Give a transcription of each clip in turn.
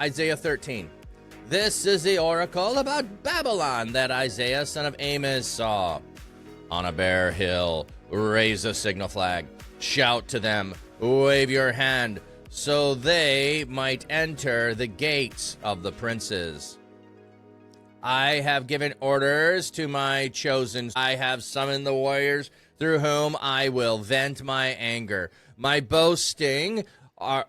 Isaiah 13. This is the oracle about Babylon that Isaiah son of Amos saw. On a bare hill, raise a signal flag. Shout to them, wave your hand, so they might enter the gates of the princes. I have given orders to my chosen. I have summoned the warriors through whom I will vent my anger. My boasting are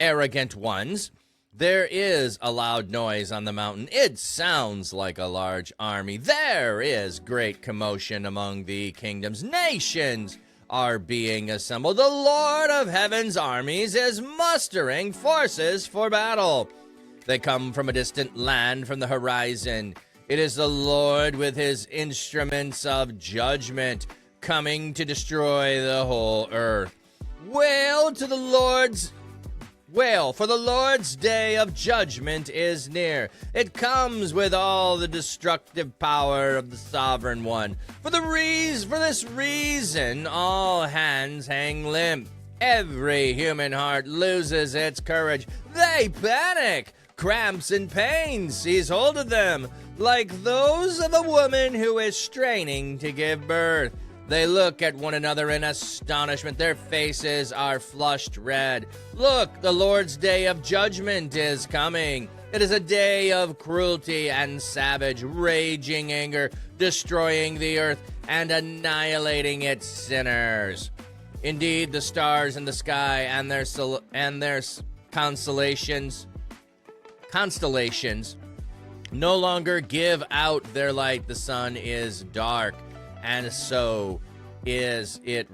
arrogant ones. There is a loud noise on the mountain. It sounds like a large army. There is great commotion among the kingdoms. Nations are being assembled. The Lord of heaven's armies is mustering forces for battle. They come from a distant land, from the horizon. It is the Lord with his instruments of judgment coming to destroy the whole earth. Wail, for the Lord's day of judgment is near. It comes with all the destructive power of the sovereign one. For this reason, all hands hang limp. Every human heart loses its courage. They panic. Cramps and pain seize hold of them, like those of a woman who is straining to give birth. They look at one another in astonishment. Their faces are flushed red. Look, the Lord's day of judgment is coming. It is a day of cruelty and savage, raging anger, destroying the earth and annihilating its sinners. Indeed, the stars in the sky and their constellations no longer give out their light. The sun is dark, and so is it.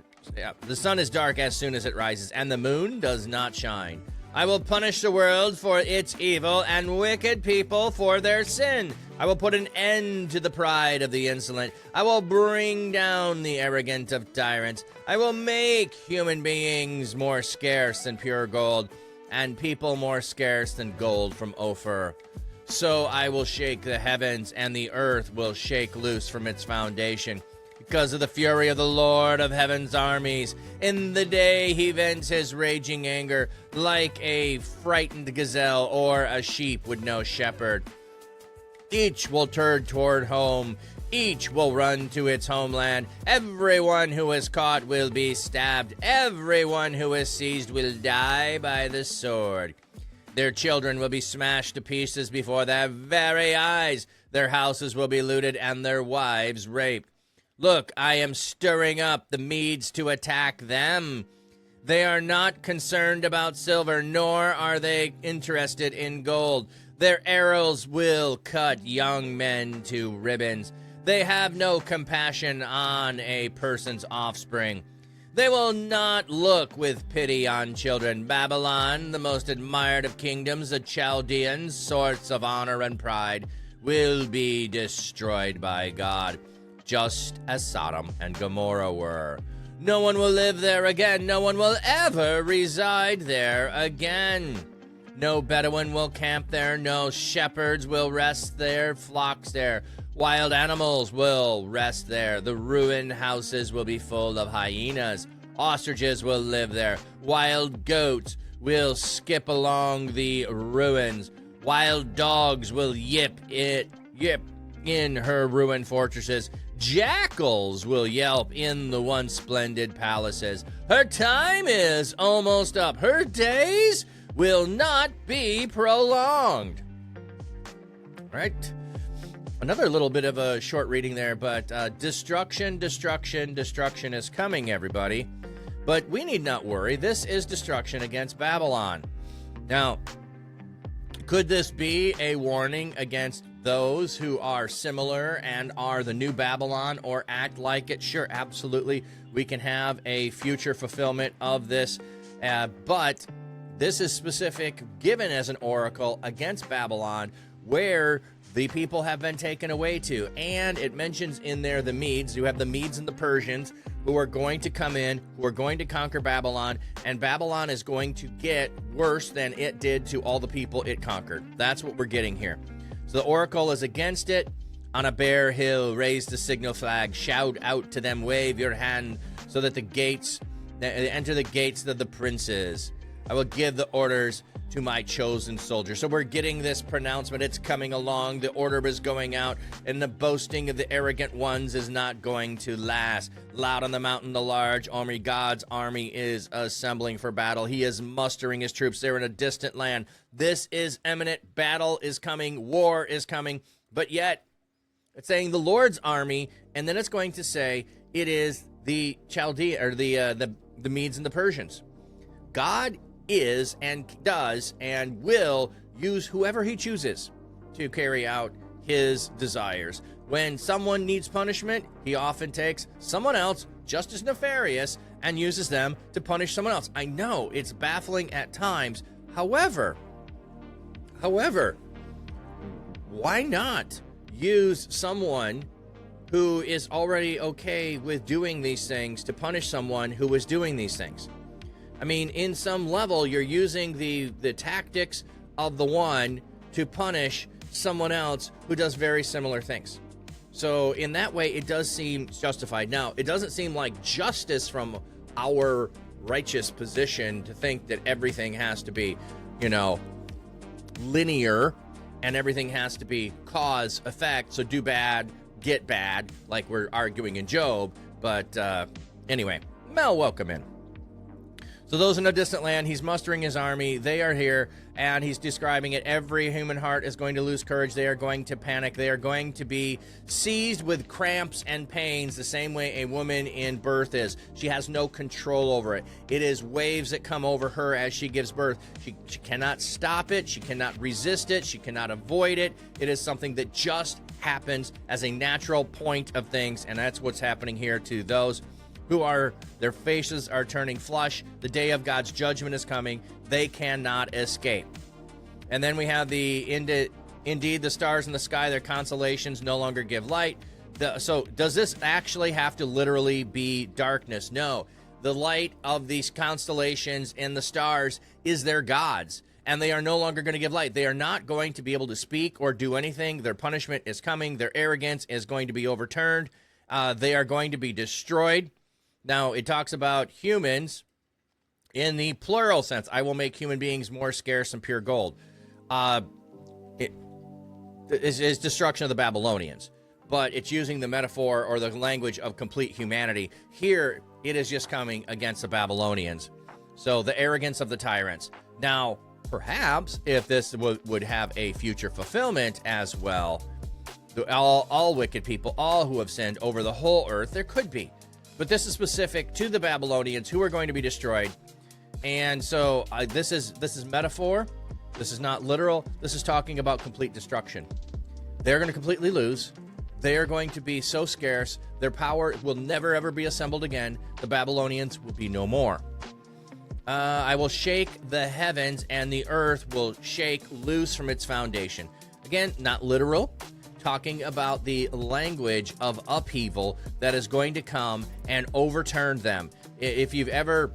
The sun is dark as soon as it rises, and the moon does not shine. I will punish the world for its evil and wicked people for their sin. I will put an end to the pride of the insolent. I will bring down the arrogant of tyrants. I will make human beings more scarce than pure gold, and people more scarce than gold from Ophir. So I will shake the heavens, and the earth will shake loose from its foundation, because of the fury of the Lord of heaven's armies. In the day he vents his raging anger, like a frightened gazelle or a sheep with no shepherd. Each will turn toward home. Each will run to its homeland. Everyone who is caught will be stabbed. Everyone who is seized will die by the sword. Their children will be smashed to pieces before their very eyes. Their houses will be looted and their wives raped. Look, I am stirring up the Medes to attack them. They are not concerned about silver, nor are they interested in gold. Their arrows will cut young men to ribbons. They have no compassion on a person's offspring. They will not look with pity on children. Babylon, the most admired of kingdoms, the Chaldeans, source of honor and pride, will be destroyed by God, just as Sodom and Gomorrah were. No one will live there again. No one will ever reside there again. No Bedouin will camp there. No shepherds will rest their flocks there. Wild animals will rest there. The ruined houses will be full of hyenas. Ostriches will live there. Wild goats will skip along the ruins. Wild dogs will yip in her ruined fortresses. Jackals will yelp in the once splendid palaces. Her time is almost up. Her days will not be prolonged. All right. Another little bit of a short reading there, but destruction is coming, everybody. But we need not worry. This is destruction against Babylon. Now, could this be a warning against those who are similar and are the new Babylon or act like it? Sure, absolutely. We can have a future fulfillment of this, but this is specific, given as an oracle against Babylon, where the people have been taken away to. And it mentions in there the Medes. You have the Medes and the Persians who are going to come in, who are going to conquer Babylon, and Babylon is going to get worse than it did to all the people it conquered. That's what we're getting here. So the oracle is against it. On a bare hill, raise the signal flag, shout out to them, wave your hand so that the gates, enter the gates of the princes. I will give the orders to my chosen soldiers. So we're getting this pronouncement. It's coming along. The order is going out, and the boasting of the arrogant ones is not going to last. Loud on the mountain, the large army, God's army is assembling for battle. He is mustering his troops. They're in a distant land. This is imminent. Battle is coming. War is coming. But yet, it's saying the Lord's army, and then it's going to say it is the Chaldean, or the Medes and the Persians. God is and does and will use whoever he chooses to carry out his desires. When someone needs punishment, he often takes someone else just as nefarious and uses them to punish someone else. I know it's baffling at times. However, why not use someone who is already okay with doing these things to punish someone who is doing these things? I mean, in some level, you're using the tactics of the one to punish someone else who does very similar things. So in that way, it does seem justified. Now, it doesn't seem like justice from our righteous position to think that everything has to be, linear, and everything has to be cause, effect. So do bad, get bad, like we're arguing in Job. But anyway, Mel, welcome in. So those in a distant land, he's mustering his army. They are here, and he's describing it. Every human heart is going to lose courage. They are going to panic. They are going to be seized with cramps and pains the same way a woman in birth is. She has no control over it. It is waves that come over her as she gives birth. She cannot stop it. She cannot resist it. She cannot avoid it. It is something that just happens as a natural point of things, and that's what's happening here to those who are, their faces are turning flush. The day of God's judgment is coming. They cannot escape. And then we have indeed the stars in the sky, their constellations no longer give light. So does this actually have to literally be darkness? No. The light of these constellations and the stars is their gods, and they are no longer going to give light. They are not going to be able to speak or do anything. Their punishment is coming. Their arrogance is going to be overturned. They are going to be destroyed. Now, it talks about humans in the plural sense. I will make human beings more scarce than pure gold. It is destruction of the Babylonians, but it's using the metaphor or the language of complete humanity. Here, it is just coming against the Babylonians. So the arrogance of the tyrants. Now, perhaps if this would have a future fulfillment as well, all wicked people, all who have sinned over the whole earth, there could be. But this is specific to the Babylonians who are going to be destroyed. And so this is metaphor. This is not literal. This is talking about complete destruction. They're going to completely lose. They are going to be so scarce. Their power will never, ever be assembled again. The Babylonians will be no more. I will shake the heavens, and the earth will shake loose from its foundation. Again, not literal. Talking about the language of upheaval that is going to come and overturn them. If you've ever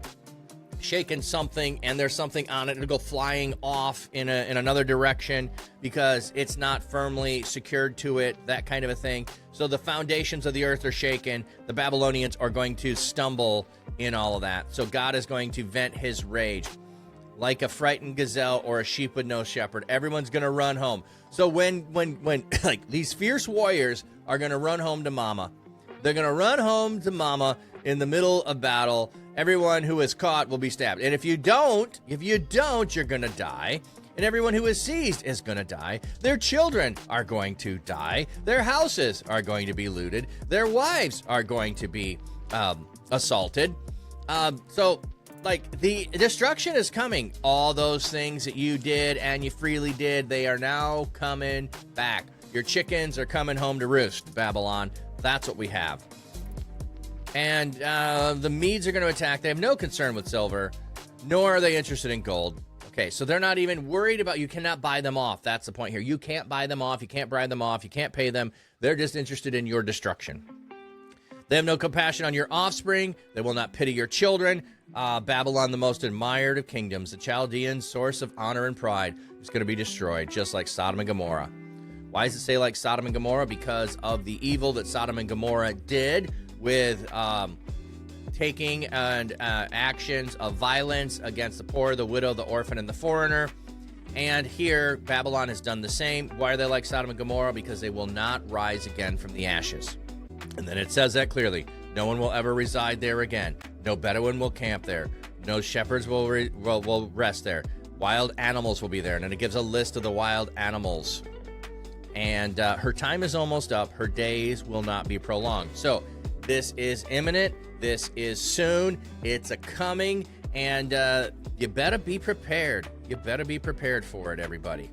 shaken something and there's something on it, it'll go flying off in another direction because it's not firmly secured to it, that kind of a thing. So the foundations of the earth are shaken. The Babylonians are going to stumble in all of that. So God is going to vent his rage. Like a frightened gazelle or a sheep with no shepherd, everyone's going to run home. So when like these fierce warriors are going to run home to mama, they're going to run home to mama in the middle of battle. Everyone who is caught will be stabbed. And if you don't, you're going to die. And everyone who is seized is going to die. Their children are going to die. Their houses are going to be looted. Their wives are going to be assaulted. So the destruction is coming. All those things that you did and you freely did, they are now coming back. Your chickens are coming home to roost, Babylon. That's what we have. And the Medes are going to attack. They have no concern with silver, nor are they interested in gold. Okay, so they're not even worried about, you cannot buy them off. That's the point here. You can't buy them off. You can't bribe them off. You can't pay them. They're just interested in your destruction. They have no compassion on your offspring. They will not pity your children. Babylon, the most admired of kingdoms, the Chaldeans, source of honor and pride, is going to be destroyed, just like Sodom and Gomorrah. Why does it say like Sodom and Gomorrah? Because of the evil that Sodom and Gomorrah did with taking actions of violence against the poor, the widow, the orphan, and the foreigner. And here, Babylon has done the same. Why are they like Sodom and Gomorrah? Because they will not rise again from the ashes. And then it says that clearly. No one will ever reside there again. No Bedouin will camp there. No shepherds will rest there. Wild animals will be there. And then it gives a list of the wild animals. And her time is almost up. Her days will not be prolonged. So this is imminent. This is soon. It's a coming. And you better be prepared. You better be prepared for it, everybody.